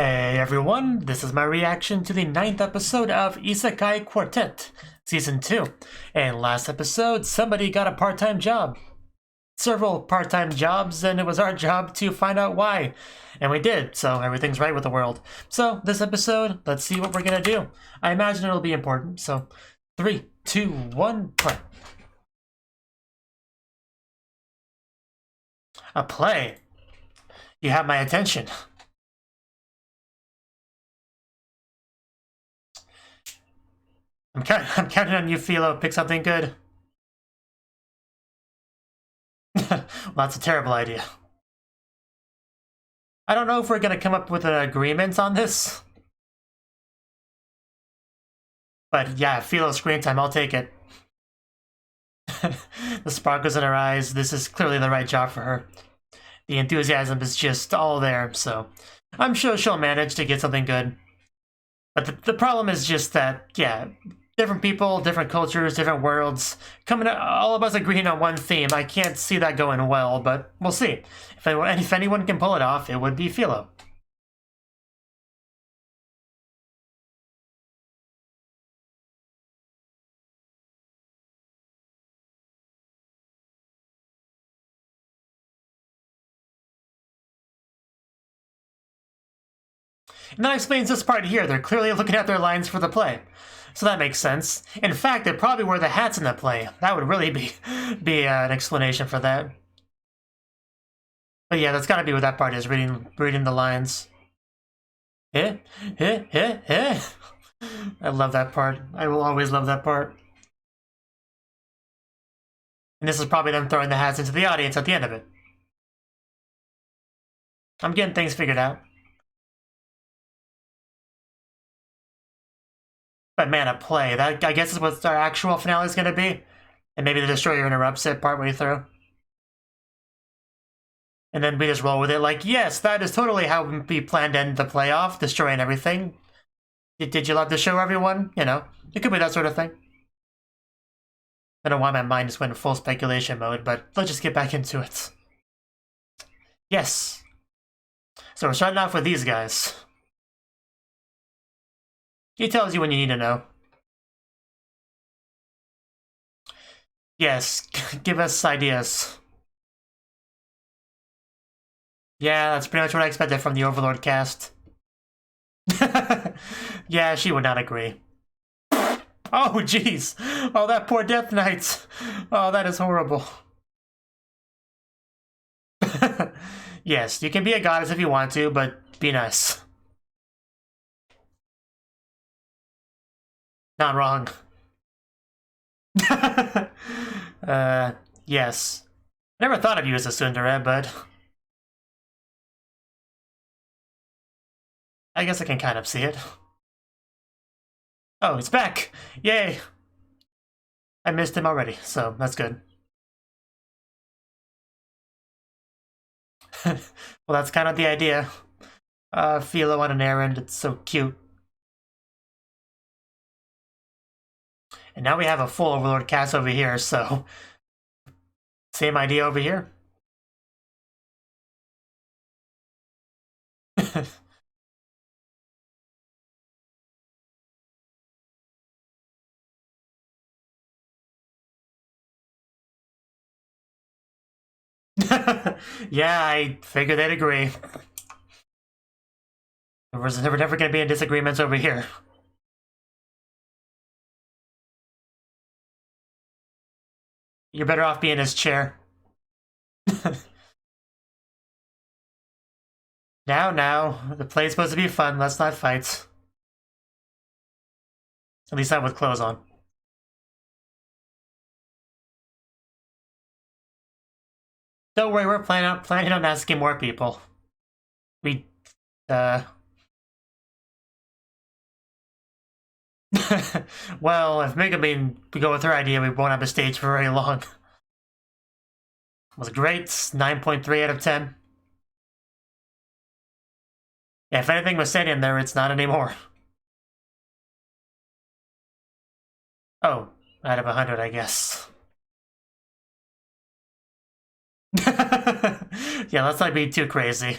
Hey everyone, this is my reaction to the 9th episode of Isekai Quartet, Season 2. And last episode, somebody got a part-time job. Several part-time jobs, and it was our job to find out why. And we did, so everything's right with the world. So, this episode, let's see what we're gonna do. I imagine it'll be important, so 3, 2, 1, play. A play? You have my attention. I'm counting on you, Philo. Pick something good. Well, that's a terrible idea. I don't know if we're gonna come up with an agreement on this. But yeah, Philo screen time, I'll take it. The sparkles in her eyes, this is clearly the right job for her. The enthusiasm is just all there, so I'm sure she'll manage to get something good. But the problem is just that, yeah, different people, different cultures, different worlds, all of us agreeing on one theme. I can't see that going well, but we'll see. If anyone can pull it off, it would be Philo. And that explains this part here. They're clearly looking at their lines for the play. So that makes sense. In fact, they probably wear the hats in the play. That would really be an explanation for that. But yeah, that's gotta be what that part is, reading the lines. I love that part. I will always love that part. And this is probably them throwing the hats into the audience at the end of it. I'm getting things figured out. But man, a play. That, I guess, is what our actual finale is going to be. And maybe the Destroyer interrupts it partway through. And then we just roll with it like, yes, that is totally how we planned to end the playoff, destroying everything. Did you love the show, everyone? You know, it could be that sort of thing. I don't know why my mind just went in full speculation mode, but let's just get back into it. Yes. So we're starting off with these guys. He tells you when you need to know. Yes, give us ideas. Yeah, that's pretty much what I expected from the Overlord cast. Yeah, she would not agree. Oh, jeez. Oh, that poor Death Knight. Oh, that is horrible. Yes, you can be a goddess if you want to, but be nice. Not wrong. Yes. Never thought of you as a tsundere, but I guess I can kind of see it. Oh, he's back! Yay! I missed him already, so that's good. Well, that's kind of the idea. Philo on an errand, it's so cute. And now we have a full Overlord cast over here, so same idea over here. Yeah, I figured they'd agree. There's never going to be any disagreements over here. You're better off being in his chair. Now, the play's supposed to be fun, let's not fight. At least not with clothes on. Don't worry, we're planning on asking more people. Well, if Megumin we go with her idea, we won't have a stage for very long. It was great, 9.3 out of 10. Yeah, if anything was said in there, it's not anymore. Oh, out of 100, I guess. Yeah, let's not be too crazy.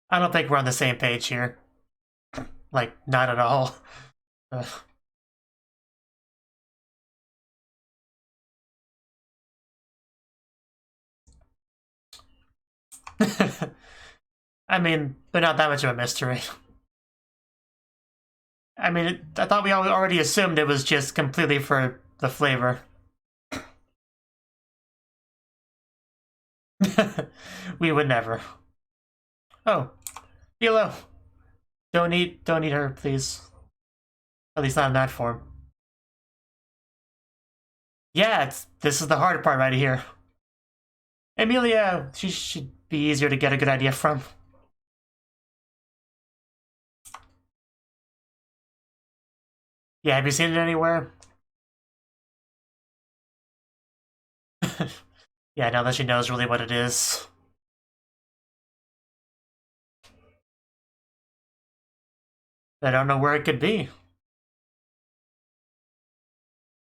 I don't think we're on the same page here. Like, not at all. I mean, they're not that much of a mystery. I mean, I thought we already assumed it was just completely for the flavor. We would never. Oh, Philo. Don't eat her, please. At least not in that form. Yeah, this is the hard part right here. Emilia, she should be easier to get a good idea from. Yeah, have you seen it anywhere? Yeah, now that she knows really what it is. I don't know where it could be.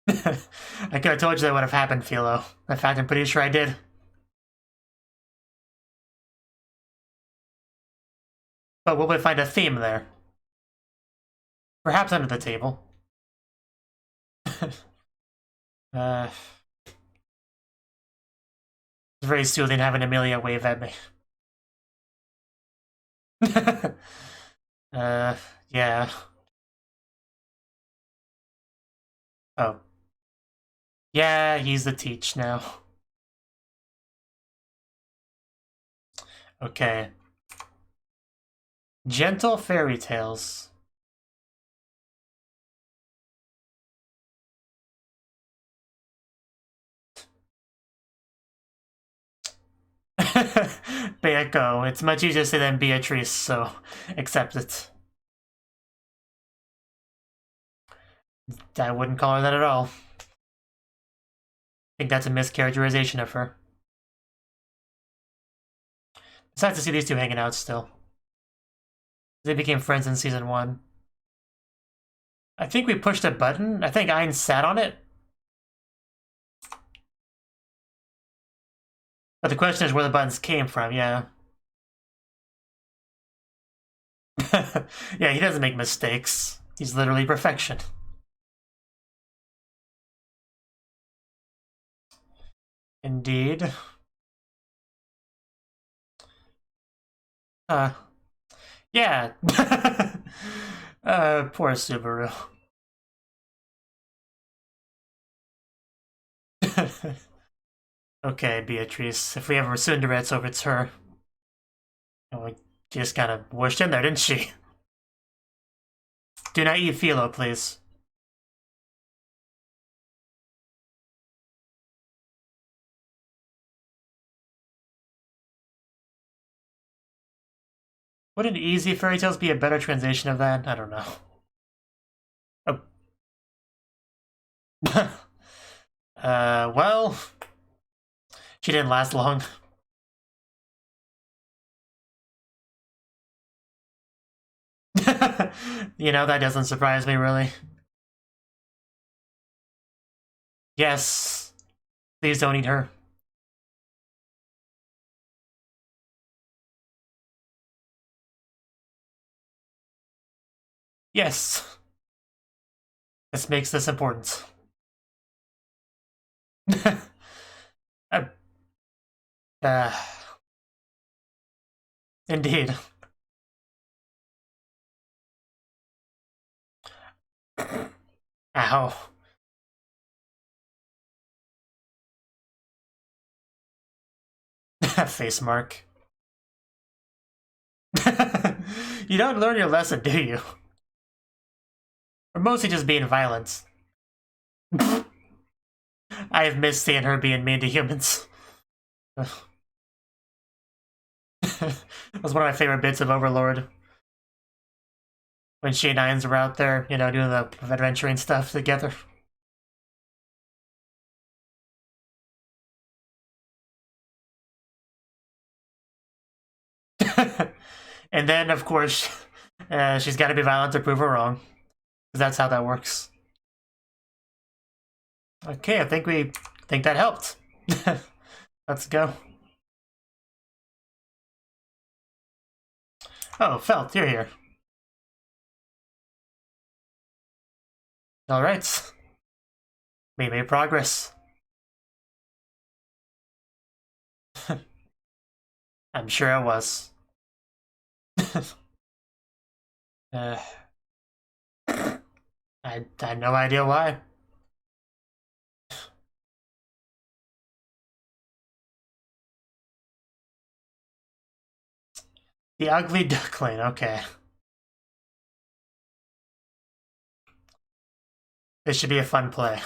I could have told you that would have happened, Philo. In fact, I'm pretty sure I did. But will we find a theme there? Perhaps under the table. It's very soothing having Emilia wave at me. Yeah. Oh. Yeah, he's the teach now. Okay. Gentle fairy tales. Beako. It's much easier to say than Beatrice, so accept it. I wouldn't call her that at all. I think that's a mischaracterization of her. It's nice to see these two hanging out still. They became friends in season 1. I think we pushed a button. I think Ein sat on it. But the question is where the buttons came from, yeah. Yeah, he doesn't make mistakes. He's literally perfection. Indeed. Yeah. Poor Subaru. Okay, Beatrice. If we ever Cinderettes over, it's her. Oh, she just kind of whooshed in there, didn't she? Do not eat Philo, please. Wouldn't Easy Fairy Tales be a better translation of that? I don't know. Oh. Well, she didn't last long. You know, that doesn't surprise me, really. Yes. Please don't eat her. Yes. This makes this important. uh, Indeed. Ow. Face mark. You don't learn your lesson, do you? Or mostly just being violent. I have missed seeing her being mean to humans. That was one of my favorite bits of Overlord. When she and Irons were out there, you know, doing the adventuring stuff together. And then, of course, she's got to be violent to prove her wrong. Because that's how that works. Okay, I think that helped. Let's go. Oh, Felt, you're here. Alright. We made progress. I'm sure I was. I had no idea why. The ugly duckling, okay. This should be a fun play.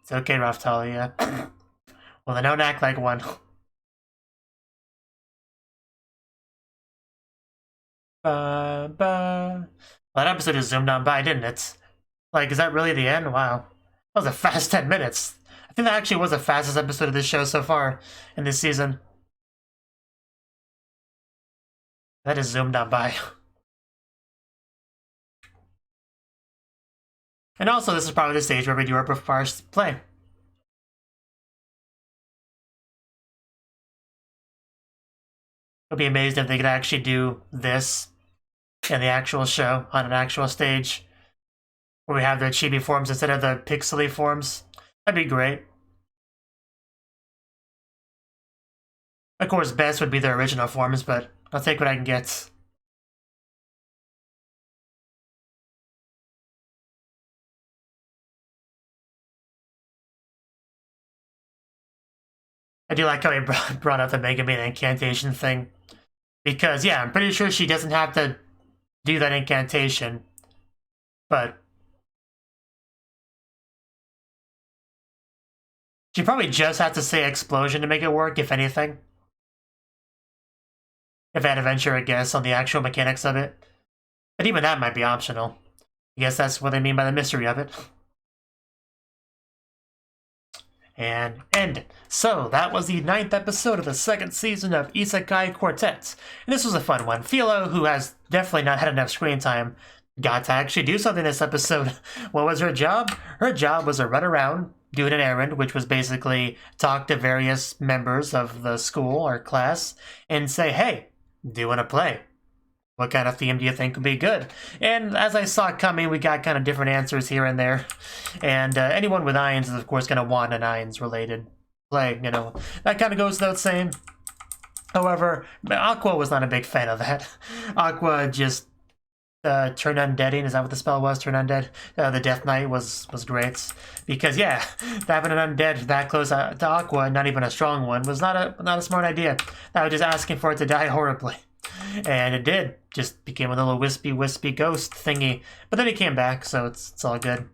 It's okay, Raftalia. Well, then don't act like one. Well, that episode just zoomed on by, didn't it? Like, is that really the end? Wow. That was a fast 10 minutes. I think that actually was the fastest episode of this show so far in this season. That is zoomed on by. And also, this is probably the stage where we do our first play. I'd be amazed if they could actually do this in the actual show on an actual stage where we have the chibi forms instead of the pixely forms. That'd be great. Of course, best would be the original forms, but I'll take what I can get. I do like how he brought up the Megumin incantation thing. Because, yeah, I'm pretty sure she doesn't have to do that incantation. But she probably just has to say explosion to make it work, if anything. If I had to venture a guess on the actual mechanics of it. But even that might be optional. I guess that's what they mean by the mystery of it. And end. So, that was the 9th episode of the 2nd season of Isekai Quartet. And this was a fun one. Philo, who has definitely not had enough screen time, got to actually do something this episode. What was her job? Her job was to run around, doing an errand, which was basically talk to various members of the school or class and say, hey, do you want to play? What kind of theme do you think would be good? And as I saw it coming, we got kind of different answers here and there. And anyone with Irons is, of course, going to want an Irons-related play, you know. That kind of goes without saying. However, Aqua was not a big fan of that. Aqua just turn undeading, is that what the spell was? Turn undead? The Death Knight was great. Because, yeah, having an undead that close to Aqua, not even a strong one, was not a smart idea. I was just asking for it to die horribly. And it did. Just became a little wispy ghost thingy. But then he came back, so it's all good.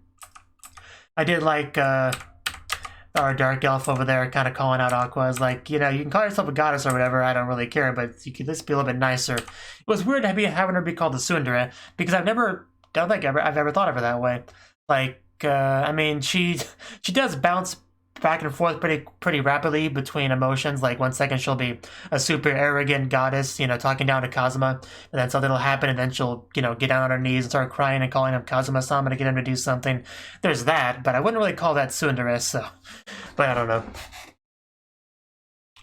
I did like our dark elf over there kind of calling out Aqua as like, you know, you can call yourself a goddess or whatever, I don't really care, but you could just be a little bit nicer. It was weird having her be called the Tsundere, because I've ever thought of her that way. Like, I mean, she does bounce back and forth pretty rapidly between emotions. Like 1 second she'll be a super arrogant goddess, you know, talking down to Kazuma, and then something will happen, and then she'll, you know, get down on her knees and start crying and calling him Kazuma-sama to get him to do something. There's that, but I wouldn't really call that tsundere, so, but I don't know.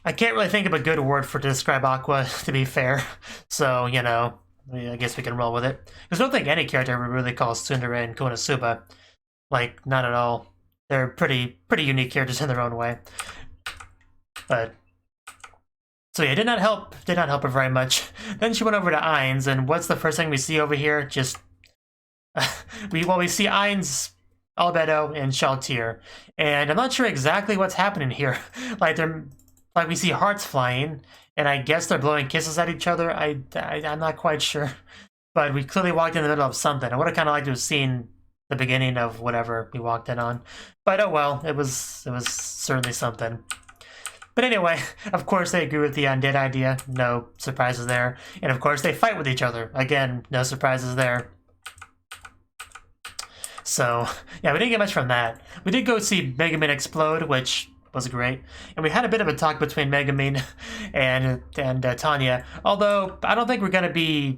I can't really think of a good word to describe Aqua, to be fair, so, you know, I guess we can roll with it. Because I don't think any character would really call tsundere and Konosuba. Like, not at all. They're pretty unique characters in their own way. But so yeah, did not help her very much. Then she went over to Ainz, and what's the first thing we see over here? Just we see Ainz, Albedo, and Shaltir. And I'm not sure exactly what's happening here. Like we see hearts flying, and I guess they're blowing kisses at each other. I'm not quite sure. But we clearly walked in the middle of something. I would have kinda liked to have seen the beginning of whatever we walked in on. But oh well, it was certainly something. But anyway, of course they agree with the undead idea, no surprises there. And of course they fight with each other, again, no surprises there. So, yeah, we didn't get much from that. We did go see Megumin explode, which was great. And we had a bit of a talk between Megumin and Tanya, although I don't think we're gonna be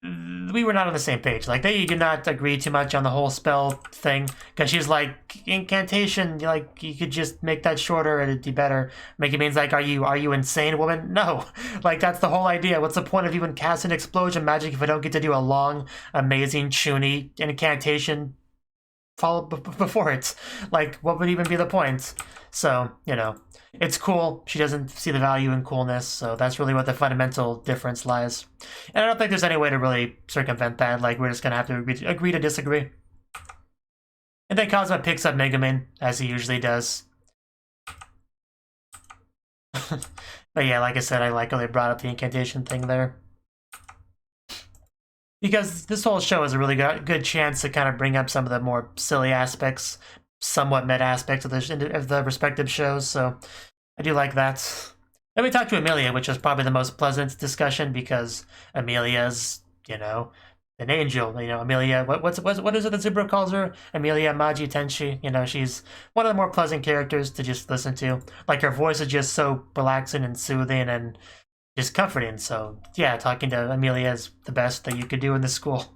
we were not on the same page. Like, they did not agree too much on the whole spell thing, because she's like, incantation, like, you could just make that shorter and it'd be better. Make it means like, are you insane, woman? No. Like, that's the whole idea. What's the point of even casting explosion magic if I don't get to do a long, amazing, chuny incantation follow before it? Like, what would even be the point? So, you know, it's cool. She doesn't see the value in coolness, so that's really what the fundamental difference lies. And I don't think there's any way to really circumvent that. Like, we're just gonna have to agree to disagree. And then Cosmo picks up Megumin, as he usually does. But yeah, like I said, I like how they brought up the incantation thing there. Because this whole show is a really good chance to kind of bring up some of the more silly aspects, somewhat meta aspects of the respective shows, so I do like that. Then we talked to Amelia, which was probably the most pleasant discussion, because Amelia's, you know, an angel. You know, Amelia, what is it that Zubro calls her? Amelia Maji Tenshi. You know, she's one of the more pleasant characters to just listen to. Like, her voice is just so relaxing and soothing and just comforting. So yeah, talking to Amelia is the best that you could do in this school,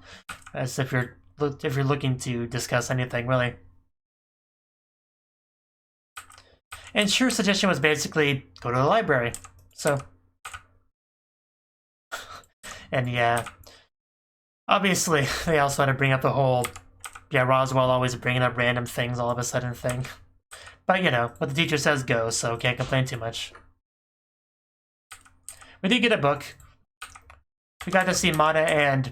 as if you're looking to discuss anything really. And Shure's suggestion was basically go to the library. So, and yeah, obviously they also had to bring up the whole, yeah, Roswell always bringing up random things all of a sudden thing. But you know, what the teacher says goes, so can't complain too much. We did get a book. We got to see Mana and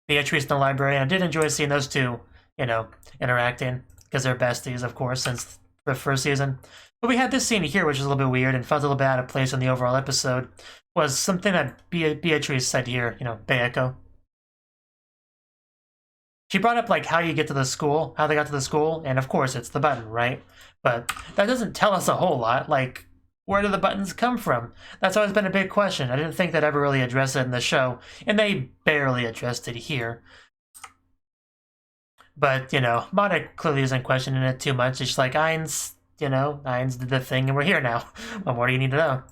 Beatrice in the library, and I did enjoy seeing those two, you know, interacting, because they're besties, of course, since the first season. But we had this scene here, which is a little bit weird and felt a little bit out of place in the overall episode, was something that Beatrice said here, you know, Beako. She brought up, like, how you get to the school, how they got to the school, and of course it's the button, right? But that doesn't tell us a whole lot. Like, where do the buttons come from? That's always been a big question. I didn't think they'd ever really address it in the show, and they barely addressed it here. But, you know, Mana clearly isn't questioning it too much. It's just like, Ainz, you know, Ainz did the thing and we're here now. What more do you need to know?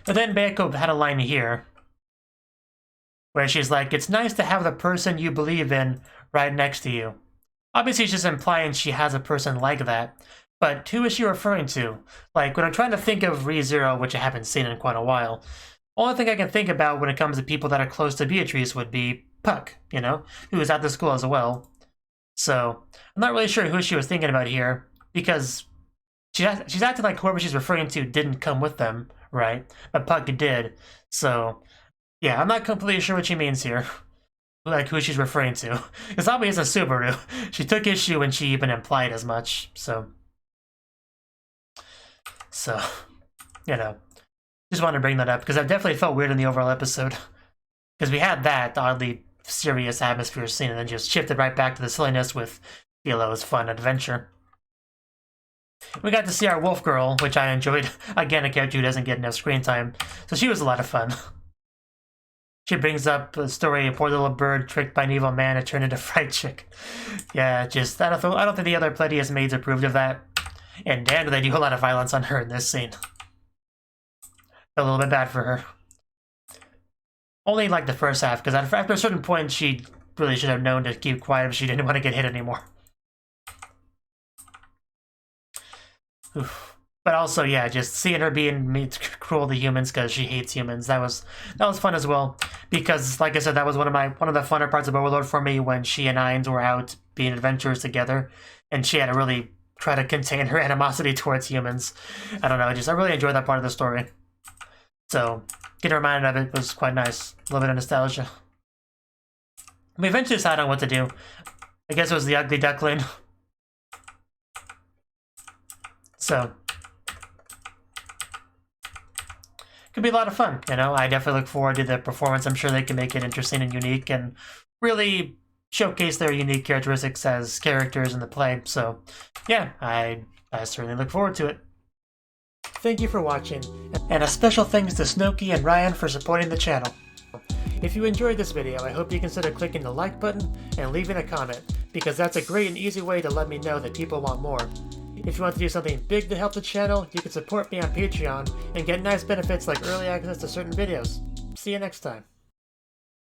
But then Beako had a line here where she's like, it's nice to have the person you believe in right next to you. Obviously, she's implying she has a person like that. But who is she referring to? Like, when I'm trying to think of ReZero, which I haven't seen in quite a while, only thing I can think about when it comes to people that are close to Beatrice would be Puck, you know, who is at the school as well. So, I'm not really sure who she was thinking about here, because she's acting like whoever she's referring to didn't come with them, right? But Puck did. So, yeah, I'm not completely sure what she means here. Like, who she's referring to. It's obviously Subaru. She took issue when she even implied as much, so, you know. Just wanted to bring that up, because I definitely felt weird in the overall episode. Because we had that oddly serious atmosphere scene, and then just shifted right back to the silliness with Philo's fun adventure. We got to see our wolf girl, which I enjoyed. Again, a character who doesn't get enough screen time, so she was a lot of fun. She brings up the story of a poor little bird tricked by an evil man and turned into fried chicken. Yeah, just, I don't think the other Pleiadius maids approved of that. And damn, do they do a lot of violence on her in this scene. A little bit bad for her. Only like the first half, because after a certain point, she really should have known to keep quiet if she didn't want to get hit anymore. Oof. But also, yeah, just seeing her being cruel to humans because she hates humans, that was fun as well. Because, like I said, that was one of the funner parts of Overlord for me, when she and Ainz were out being adventurers together, and she had to really try to contain her animosity towards humans. I don't know, I really enjoyed that part of the story. So, getting reminded of it was quite nice. A little bit of nostalgia. We eventually decided on what to do. I guess it was the ugly duckling. So, could be a lot of fun, you know? I definitely look forward to the performance. I'm sure they can make it interesting and unique and really showcase their unique characteristics as characters in the play. So, yeah, I certainly look forward to it. Thank you for watching, and a special thanks to Cnouki and Ryan for supporting the channel. If you enjoyed this video, I hope you consider clicking the like button and leaving a comment, because that's a great and easy way to let me know that people want more. If you want to do something big to help the channel, you can support me on Patreon and get nice benefits like early access to certain videos. See you next time.